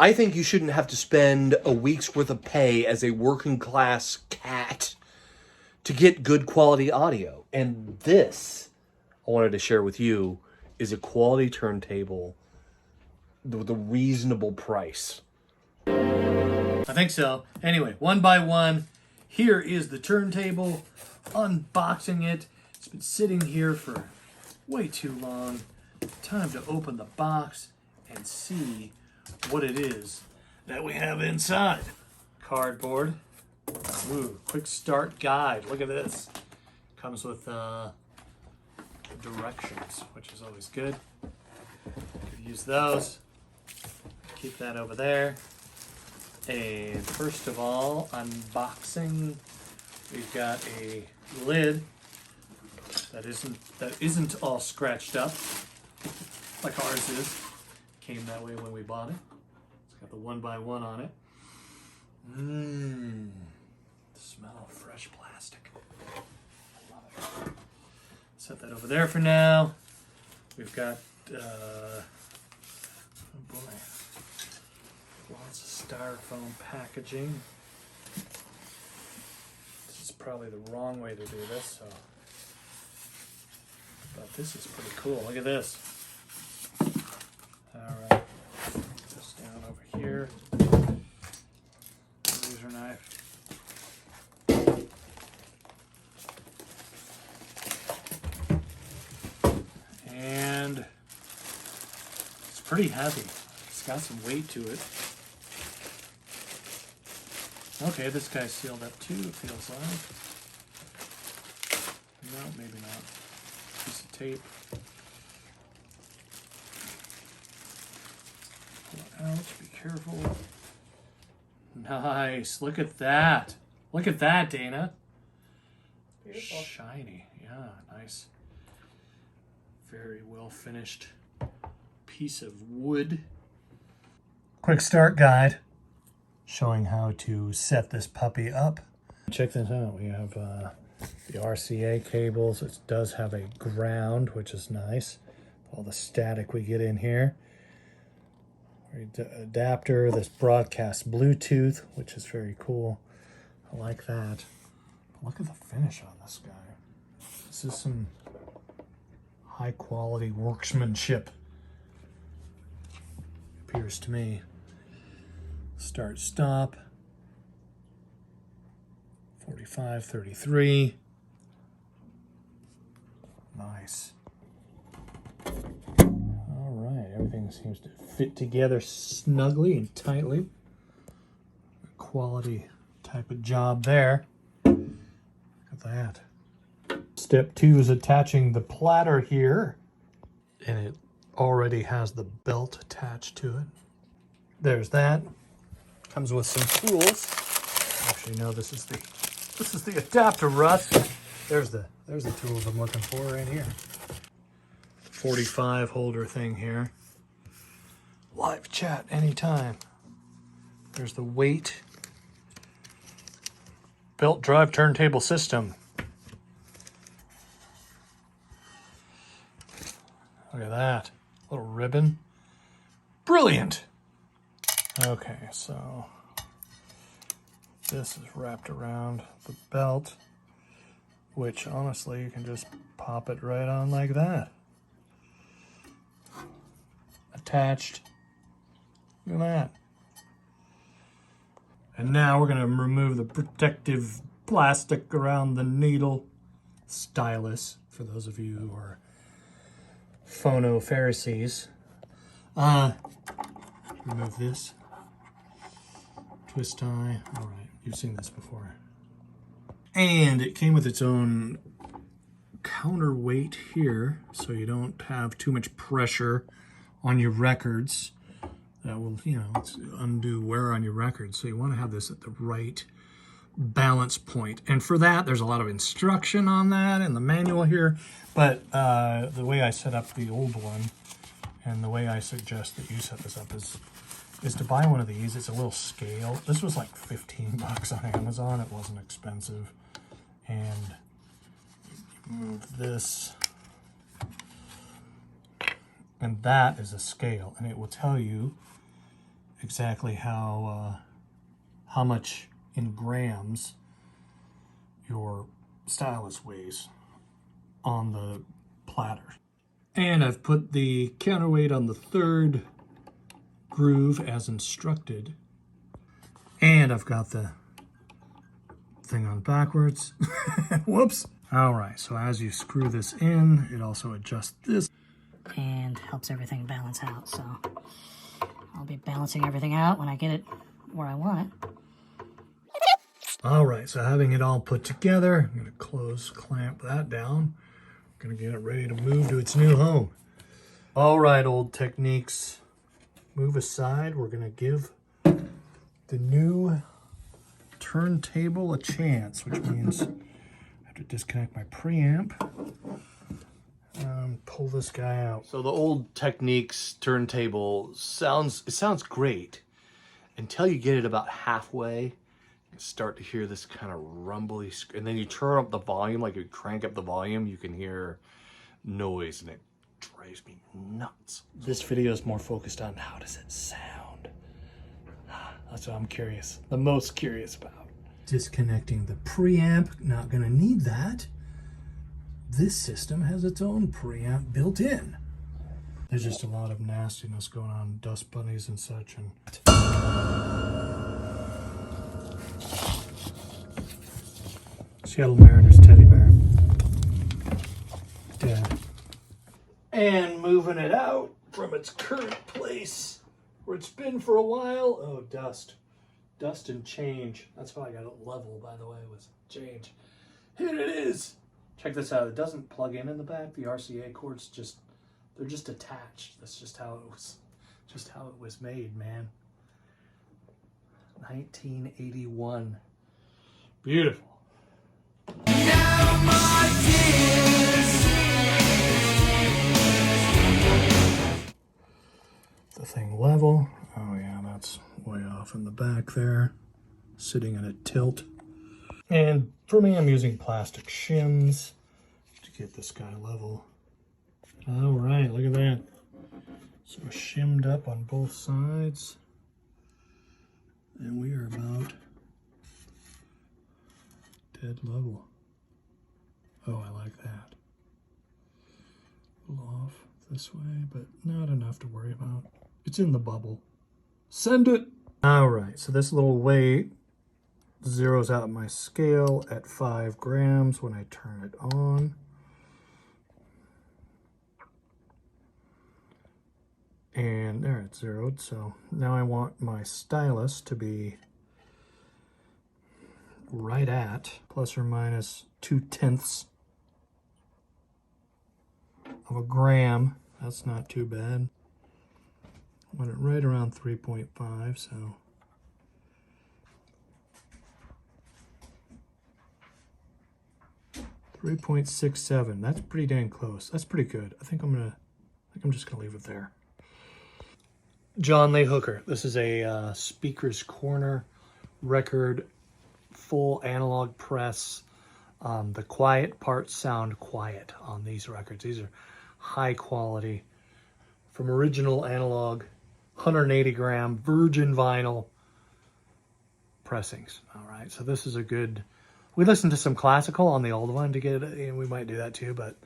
I think you shouldn't have to spend a week's worth of pay as a working class cat to get good quality audio. And this, I wanted to share with you, is a quality turntable with a reasonable price. I think so. Anyway, one by one, here is the turntable. Unboxing it. It's been sitting here for way too long. Time to open the box and see what it is that we have inside. Cardboard. Ooh, quick start guide. Look at this. Comes with directions, which is always good. Could use those. Keep that over there. And first of all, unboxing. We've got a lid that isn't all scratched up like ours is. Came that way when we bought it. It's got the 1x1 on it. The smell of fresh plastic. I love it. Set that over there for now. We've got oh boy, lots of styrofoam packaging. This is probably the wrong way to do this, so but this is pretty cool. Look at this. Alright, put this down over here. Razor knife. And it's pretty heavy. It's got some weight to it. Okay, this guy's sealed up too, it feels like. No, maybe not. Piece of tape. Pull it out, be careful. Nice, look at that. Look at that, Dana. Beautiful. Shiny, yeah, nice. Very well finished piece of wood. Quick start guide showing how to set this puppy up. Check this out. We have the RCA cables. It does have a ground, which is nice. All the static we get in here. Adapter, this broadcast Bluetooth, which is very cool. I like that. Look at the finish on this guy. This is some high quality workmanship, appears to me. Start stop 45 33. Nice. All right, everything seems to fit together snugly and tightly. Quality type of job there. Look at that. Step 2 is attaching the platter here, and it already has the belt attached to it. There's that. Comes with some tools. Actually, no, this is the adapter, Russ. There's the tools I'm looking for right here. 45 holder thing here. Live chat anytime. There's the weight. Belt drive turntable system. Look at that. Little ribbon. Brilliant. Okay, so this is wrapped around the belt, which honestly you can just pop it right on like that. Attached. Look at that. And now we're going to remove the protective plastic around the needle. Stylus, for those of you who are phono Pharisees. Remove this. Twist tie. All right, you've seen this before. And it came with its own counterweight here, so you don't have too much pressure on your records. That will, it's undue wear on your records. So you want to have this at the right balance point. And for that, there's a lot of instruction on that in the manual here. But the way I set up the old one, and the way I suggest that you set this up is to buy one of these. It's a little scale. This was like 15 bucks on Amazon. It wasn't expensive. And you move this. And that is a scale. And it will tell you exactly how much in grams your stylus weighs on the platter. And I've put the counterweight on the third groove as instructed. And I've got the thing on backwards. Whoops. All right, so as you screw this in, it also adjusts this. And helps everything balance out. So I'll be balancing everything out when I get it where I want it. All right, so having it all put together, I'm gonna clamp that down. I'm gonna get it ready to move to its new home. All right, old techniques, move aside. We're gonna give the new turntable a chance, which means I have to disconnect my preamp. Pull this guy out. So the old Techniques turntable sounds great until you get it about halfway. You start to hear this kind of rumbly, and then you turn up the volume, like you crank up the volume, you can hear noise, and it drives me nuts. This video is more focused on how does it sound. That's what I'm curious, the most curious about. Disconnecting the preamp, not gonna need that. This system has its own preamp built in. There's just a lot of nastiness going on, dust bunnies and such. And Seattle Mariners teddy bear. Dead. And moving it out from its current place where it's been for a while. Oh, dust. Dust and change. That's why I got it level, by the way, was change. Here it is. Check this out. It doesn't plug in the back. The RCA cords they're just attached. That's just how it was made, man. 1981. Beautiful. The thing level. Oh yeah, that's way off in the back there. Sitting in a tilt. And for me, I'm using plastic shims to get this guy level. All right, look at that. So shimmed up on both sides. And we are about dead level. Oh, I like that. A little off this way, but not enough to worry about. It's in the bubble. Send it! All right, so this little weight zeroes out my scale at 5 grams when I turn it on. And there, it's zeroed. So now I want my stylus to be right at plus or minus 2/10 of a gram. That's not too bad. I want it right around 3.5, so 3.67. That's pretty dang close. That's pretty good. I think I'm just gonna leave it there. John Lee Hooker. This is a Speaker's Corner record, full analog press. The quiet parts sound quiet on these records. These are high quality from original analog, 180 gram virgin vinyl pressings. All right, so this is a good. We listened to some classical on the old one to get it, and we might do that too, but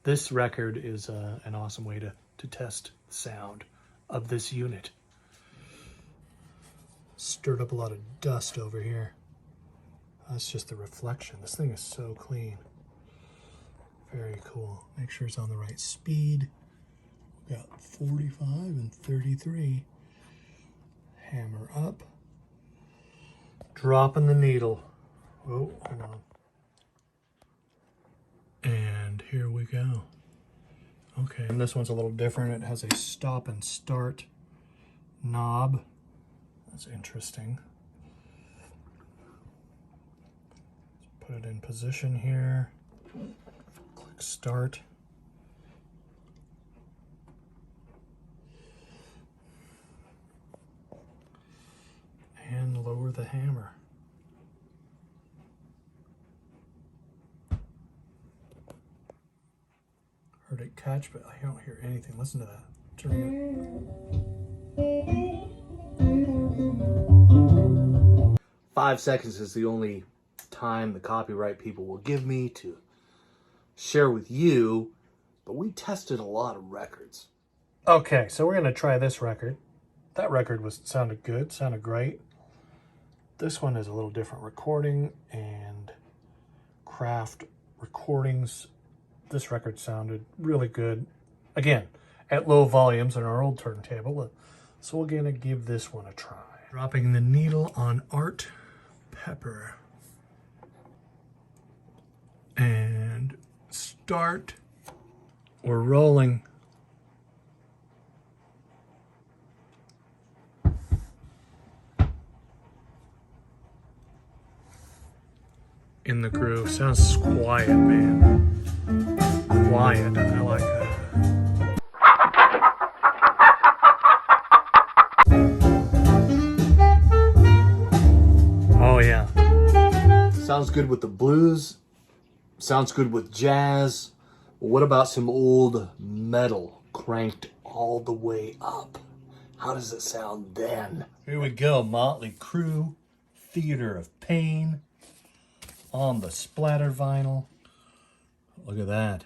this record is an awesome way to test the sound of this unit. Stirred up a lot of dust over here. That's just the reflection. This thing is so clean. Very cool. Make sure it's on the right speed. We got 45 and 33. Hammer up. Dropping the needle. Oh, hold on. And here we go. Okay, and this one's a little different. It has a stop and start knob. That's interesting. Let's put it in position here. Click start. And lower the hammer. Heard it catch, but I don't hear anything. Listen to that. Turn it. 5 seconds is the only time the copyright people will give me to share with you, but we tested a lot of records. Okay, so we're going to try this record. That record sounded good, sounded great. This one is a little different recording and craft recordings. This record sounded really good. Again, at low volumes on our old turntable. So we're going to give this one a try. Dropping the needle on Art Pepper. And start. We're rolling. In the groove. Sounds quiet, man. Quiet. I like that. Oh, yeah. Sounds good with the blues. Sounds good with jazz. What about some old metal cranked all the way up? How does it sound then? Here we go. Motley Crue, Theater of Pain. On the splatter vinyl. Look at that.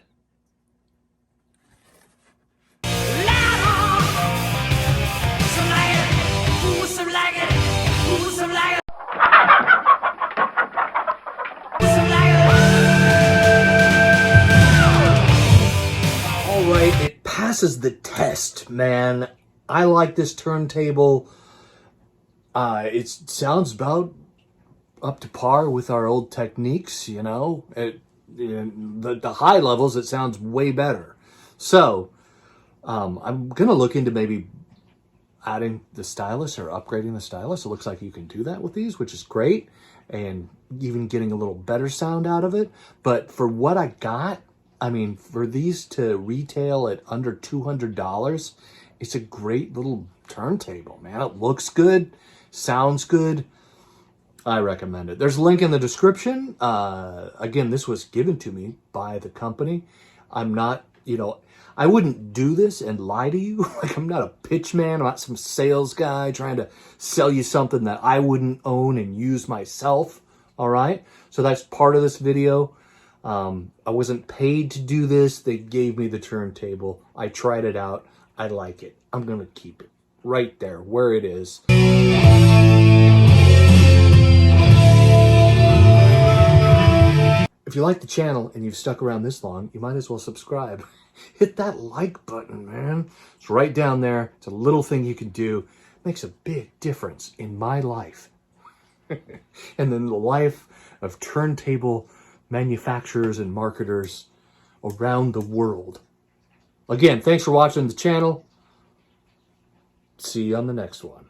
All right, it passes the test, man. I like this turntable. It sounds about up to par with our old techniques, you know. The high levels, it sounds way better. So, I'm going to look into maybe adding the stylus or upgrading the stylus. It looks like you can do that with these, which is great. And even getting a little better sound out of it. But for what I got, I mean, for these to retail at under $200, it's a great little turntable, man. It looks good, sounds good. I recommend it. There's a link in the description. Again, this was given to me by the company. I'm not, you know, I wouldn't do this and lie to you. Like, I'm not a pitch man. I'm not some sales guy trying to sell you something that I wouldn't own and use myself. All right? So that's part of this video. I wasn't paid to do this. They gave me the turntable. I tried it out. I like it. I'm going to keep it right there where it is. If you like the channel and you've stuck around this long, you might as well subscribe. Hit that like button, man. It's right down there. It's a little thing you can do. It makes a big difference in my life. And then the life of turntable manufacturers and marketers around the world. Again, thanks for watching the channel. See you on the next one.